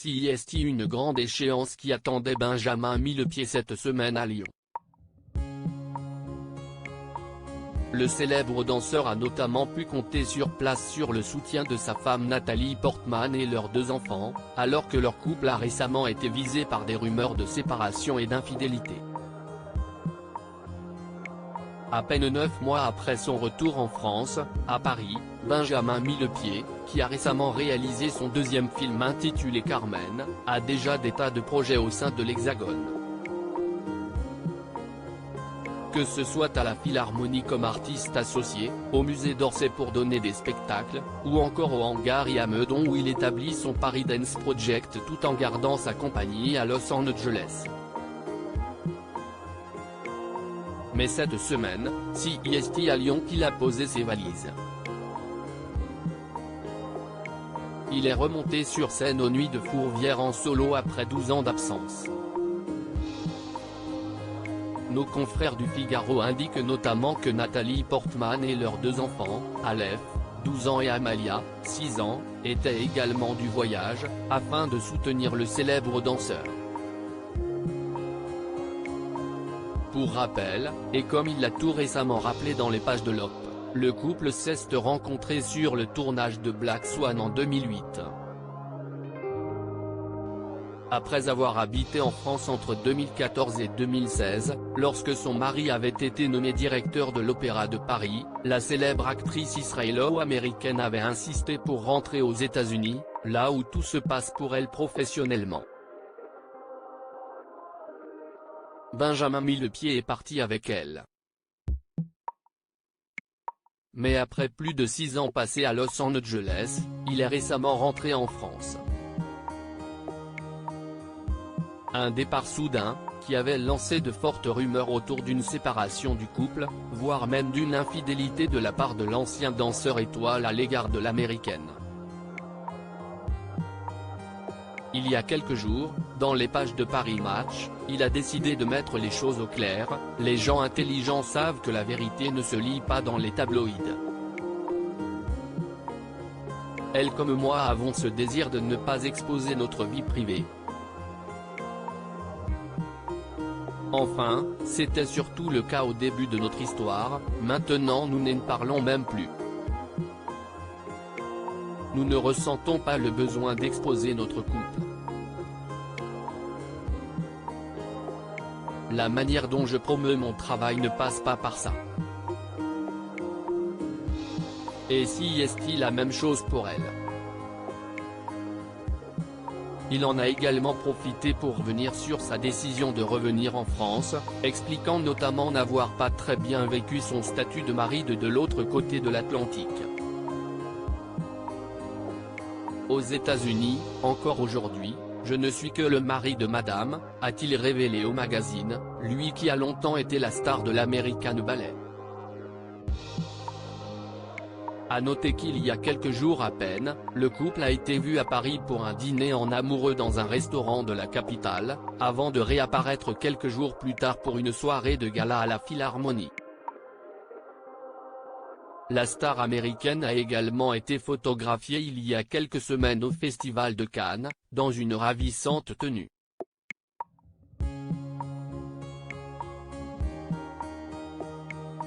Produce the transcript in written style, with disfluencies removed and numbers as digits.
CIST, une grande échéance qui attendait Benjamin Millepied cette semaine à Lyon. Le célèbre danseur a notamment pu compter sur place sur le soutien de sa femme Nathalie Portman et leurs 2 enfants, alors que leur couple a récemment été visé par des rumeurs de séparation et d'infidélité. À peine 9 mois après son retour en France, à Paris, Benjamin Millepied, qui a récemment réalisé son 2e film intitulé Carmen, a déjà des tas de projets au sein de l'Hexagone. Que ce soit à la Philharmonie comme artiste associé, au musée d'Orsay pour donner des spectacles, ou encore au Hangar I à Meudon où il établit son Paris Dance Project tout en gardant sa compagnie à Los Angeles. Mais cette semaine, CIST à Lyon qu'il a posé ses valises. Il est remonté sur scène aux Nuits de Fourvière en solo après 12 ans d'absence. Nos confrères du Figaro indiquent notamment que Nathalie Portman et leurs 2 enfants, Aleph, 12 ans et Amalia, 6 ans, étaient également du voyage, afin de soutenir le célèbre danseur. Pour rappel, et comme il l'a tout récemment rappelé dans les pages de l'Op, le couple s'est rencontré sur le tournage de Black Swan en 2008. Après avoir habité en France entre 2014 et 2016, lorsque son mari avait été nommé directeur de l'Opéra de Paris, la célèbre actrice israélo-américaine avait insisté pour rentrer aux États-Unis, là où tout se passe pour elle professionnellement. Benjamin Millepied est parti avec elle. Mais après plus de 6 ans passés à Los Angeles, il est récemment rentré en France. Un départ soudain, qui avait lancé de fortes rumeurs autour d'une séparation du couple, voire même d'une infidélité de la part de l'ancien danseur étoile à l'égard de l'américaine. Il y a quelques jours, dans les pages de Paris Match, il a décidé de mettre les choses au clair. Les gens intelligents savent que la vérité ne se lit pas dans les tabloïds. Elle comme moi avons ce désir de ne pas exposer notre vie privée. Enfin, c'était surtout le cas au début de notre histoire, maintenant nous n'en parlons même plus. Nous ne ressentons pas le besoin d'exposer notre couple. La manière dont je promeux mon travail ne passe pas par ça. Et si est-il la même chose pour elle? Il en a également profité pour revenir sur sa décision de revenir en France, expliquant notamment n'avoir pas très bien vécu son statut de mari de l'autre côté de l'Atlantique. Aux États-Unis, encore aujourd'hui, je ne suis que le mari de madame, a-t-il révélé au magazine, lui qui a longtemps été la star de l'American Ballet. À noter qu'il y a quelques jours à peine, le couple a été vu à Paris pour un dîner en amoureux dans un restaurant de la capitale, avant de réapparaître quelques jours plus tard pour une soirée de gala à la Philharmonie. La star américaine a également été photographiée il y a quelques semaines au Festival de Cannes, dans une ravissante tenue.